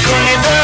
ಕುಣಿದ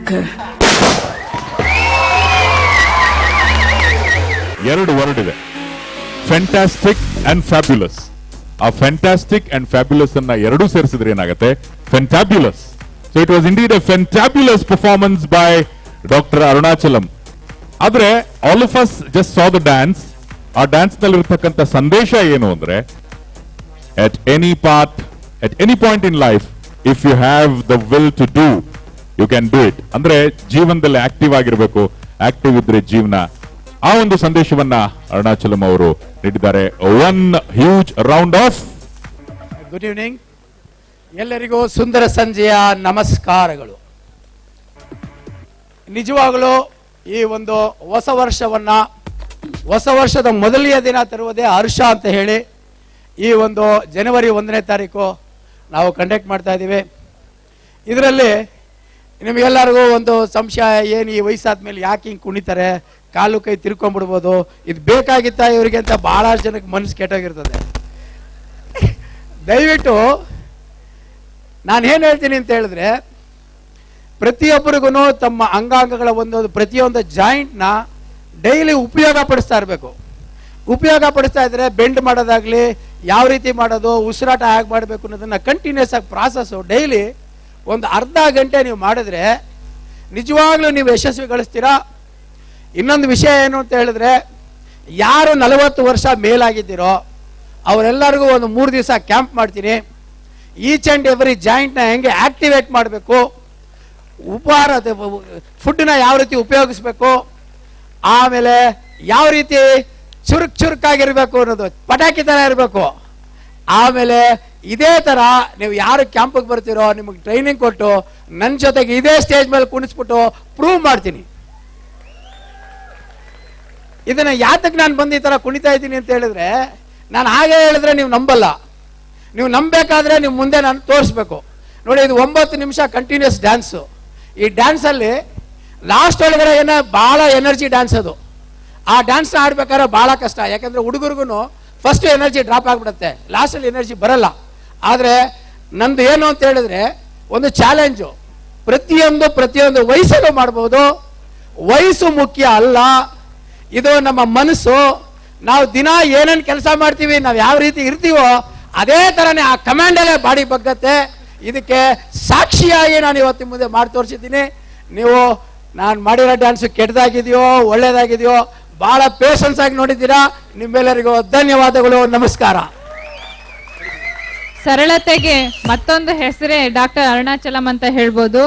mediocre. ಎರಡು word ಇದೆ, ಫ್ಯಾಂಟಾಸ್ಟಿಕ್ ಅಂಡ್ ಫ್ಯಾಬ್ಯುಲಸ್. ಆ ಫ್ಯಾಂಟಾಸ್ಟಿಕ್ ಅಂಡ್ ಫ್ಯಾಬ್ಯುಲಸ್ ಅನ್ನ ಎರಡೂ ಸೇರಿಸಿದ್ರೆ ಏನಾಗುತ್ತೆ? Fantabulous. So it was indeed a fantabulous performance by doctor Arunachalam. ಆದ್ರೆ all of us just saw the dance. ಆ ಡ್ಯಾನ್ಸ್ ನಲ್ಲಿ ಇರತಕ್ಕಂತ ಸಂದೇಶ ಏನು ಅಂದ್ರೆ, at any path, at any point in life, if you have the will to do, you can do it. ಅಂದ್ರೆ ಜೀವನದಲ್ಲಿ active ಆಗಿರಬೇಕು, ಆಕ್ಟಿವ್ ಇದ್ರೆ ಜೀವನ. ಆ ಒಂದು ಸಂದೇಶವನ್ನ ಅರುಣಾಚಲಂ ಅವರು ನೀಡಿದ್ದಾರೆ. One huge round of good evening. ಎಲ್ಲರಿಗೂ ಸುಂದರ ಸಂಜೆಯ ನಮಸ್ಕಾರಗಳು. ನಿಜವಾಗಲೂ ಈ ಒಂದು ಹೊಸ ವರ್ಷದ ಮೊದಲನೆಯ ದಿನ ತರುವುದೇ ಹರ್ಷ ಅಂತ ಹೇಳಿ ಈ ಒಂದು ಜನವರಿ 1ನೇ ತಾರೀಕು ನಾವು ಕಂಡಕ್ಟ್ ಮಾಡ್ತಾ ಇದ್ದೀವಿ. ಇದರಲ್ಲಿ ನಿಮಗೆಲ್ಲರಿಗೂ ಒಂದು ಸಂಶಯ, ಏನು ಈ ವಯಸ್ಸಾದ ಮೇಲೆ ಯಾಕೆ ಹಿಂಗೆ ಕುಣಿತಾರೆ, ಕಾಲು ಕೈ ತಿರ್ಕೊಂಡ್ಬಿಡ್ಬೋದು, ಇದು ಬೇಕಾಗಿತ್ತ ಇವರಿಗೆ ಅಂತ ಭಾಳಷ್ಟು ಜನಕ್ಕೆ ಮನಸ್ಸು ಕೆಟ್ಟೋಗಿರ್ತದೆ. ದಯವಿಟ್ಟು ನಾನು ಏನು ಹೇಳ್ತೀನಿ ಅಂತ ಹೇಳಿದ್ರೆ, ಪ್ರತಿಯೊಬ್ಬರಿಗೂ ತಮ್ಮ ಅಂಗಾಂಗಗಳ ಪ್ರತಿಯೊಂದು ಜಾಯಿಂಟ್ನ ಡೈಲಿ ಉಪಯೋಗ ಪಡಿಸ್ತಾ ಇರಬೇಕು. ಉಪಯೋಗ ಪಡಿಸ್ತಾ ಇದ್ರೆ ಬೆಂಡ್ ಮಾಡೋದಾಗ್ಲಿ, ಯಾವ ರೀತಿ ಮಾಡೋದು, ಉಸಿರಾಟ ಹೇಗೆ ಮಾಡಬೇಕು ಅನ್ನೋದನ್ನ ಕಂಟಿನ್ಯೂಸ್ ಆಗಿ ಪ್ರಾಸೆಸ್ಸು ಡೈಲಿ ಒಂದು ಅರ್ಧ ಗಂಟೆ ನೀವು ಮಾಡಿದ್ರೆ ನಿಜವಾಗ್ಲೂ ನೀವು ಯಶಸ್ವಿ ಗಳಿಸ್ತೀರಾ. ಇನ್ನೊಂದು ವಿಷಯ ಏನು ಅಂತ ಹೇಳಿದ್ರೆ, ಯಾರು 40 ವರ್ಷ ಮೇಲಾಗಿದ್ದೀರೋ ಅವರೆಲ್ಲರಿಗೂ ಒಂದು 3 ದಿವಸ ಕ್ಯಾಂಪ್ ಮಾಡ್ತೀನಿ. ಈಚ್ ಆ್ಯಂಡ್ ಎವ್ರಿ ಜಾಯಿಂಟ್ನ ಹೆಂಗೆ ಆಕ್ಟಿವೇಟ್ ಮಾಡಬೇಕು, ಉಪಹಾರ ಫುಡ್ನ ಯಾವ ರೀತಿ ಉಪಯೋಗಿಸ್ಬೇಕು, ಆಮೇಲೆ ಯಾವ ರೀತಿ ಚುರುಕಾಗಿರ್ಬೇಕು ಅನ್ನೋದು, ಪಟಾಕಿ ಥರ ಇರಬೇಕು. ಆಮೇಲೆ ಇದೇ ಥರ ನೀವು ಯಾರು ಕ್ಯಾಂಪಿಗೆ ಬರ್ತೀರೋ ನಿಮಗೆ ಟ್ರೈನಿಂಗ್ ಕೊಟ್ಟು ನನ್ನ ಜೊತೆಗೆ ಇದೇ ಸ್ಟೇಜ್ ಮೇಲೆ ಕುಣಿಸ್ಬಿಟ್ಟು ಪ್ರೂವ್ ಮಾಡ್ತೀನಿ. ಇದನ್ನ ಯಾತಕ್ಕೆ ನಾನು ಬಂದು ಈ ಥರ ಕುಣಿತಾ ಇದ್ದೀನಿ ಅಂತ ಹೇಳಿದ್ರೆ, ನಾನು ಹಾಗೆ ಹೇಳಿದ್ರೆ ನೀವು ನಂಬಲ್ಲ. ನೀವು ನಂಬಬೇಕಾದ್ರೆ ನೀವು ಮುಂದೆ ನಾನು ತೋರಿಸ್ಬೇಕು. ನೋಡಿ, ಇದು 9 ನಿಮಿಷ ಕಂಟಿನ್ಯೂಸ್ ಡ್ಯಾನ್ಸು. ಈ ಡ್ಯಾನ್ಸಲ್ಲಿ ಲಾಸ್ಟ್ ಒಳಗಡೆ ಏನೋ ಭಾಳ ಎನರ್ಜಿ ಡ್ಯಾನ್ಸ್ ಅದು. ಆ ಡ್ಯಾನ್ಸ್ನ ಆಡ್ಬೇಕಾದ್ರೆ ಭಾಳ ಕಷ್ಟ, ಯಾಕಂದರೆ ಹುಡುಗರಿಗೂ ಫಸ್ಟ್ ಎನರ್ಜಿ ಡ್ರಾಪ್ ಆಗಿಬಿಡುತ್ತೆ, ಲಾಸ್ಟಲ್ಲಿ ಎನರ್ಜಿ ಬರಲ್ಲ. ಆದರೆ ನಂದು ಏನು ಅಂತ ಹೇಳಿದ್ರೆ ಒಂದು ಚಾಲೆಂಜು, ಪ್ರತಿಯೊಂದು ವಯಸ್ಸಲ್ಲೂ ಮಾಡ್ಬೋದು. ವಯಸ್ಸು ಮುಖ್ಯ ಅಲ್ಲ, ಇದು ನಮ್ಮ ಮನಸ್ಸು. ನಾವು ದಿನ ಏನೇನು ಕೆಲಸ ಮಾಡ್ತೀವಿ, ನಾವು ಯಾವ ರೀತಿ ಇರ್ತೀವೋ ಅದೇ ಥರನೇ ಆ ಕಮಾಂಡಲ್ಲೇ ಬಾಡಿ ಬಗ್ಗತ್ತೆ. ಇದಕ್ಕೆ ಸಾಕ್ಷಿಯಾಗಿ ನಾನು ಇವತ್ತು ಮುಂದೆ ಮಾಡಿ ತೋರಿಸಿದ್ದೀನಿ. ನೀವು ನಾನು ಮಾಡಿರೋ ಡ್ಯಾನ್ಸು ಕೆಟ್ಟದಾಗಿದೆಯೋ ಒಳ್ಳೇದಾಗಿದೆಯೋ ಭಾಳ ಪೇಷನ್ಸ್ ಆಗಿ ನೋಡಿದ್ದೀರಾ. ನಿಮ್ಮೆಲ್ಲರಿಗೂ ಧನ್ಯವಾದಗಳು, ನಮಸ್ಕಾರ. ಸರಳತೆಗೆ ಮತ್ತೊಂದು ಹೆಸರೇ ಡಾಕ್ಟರ್ ಅರುಣಾಚಲಂ ಅಂತ ಹೇಳ್ಬೋದು.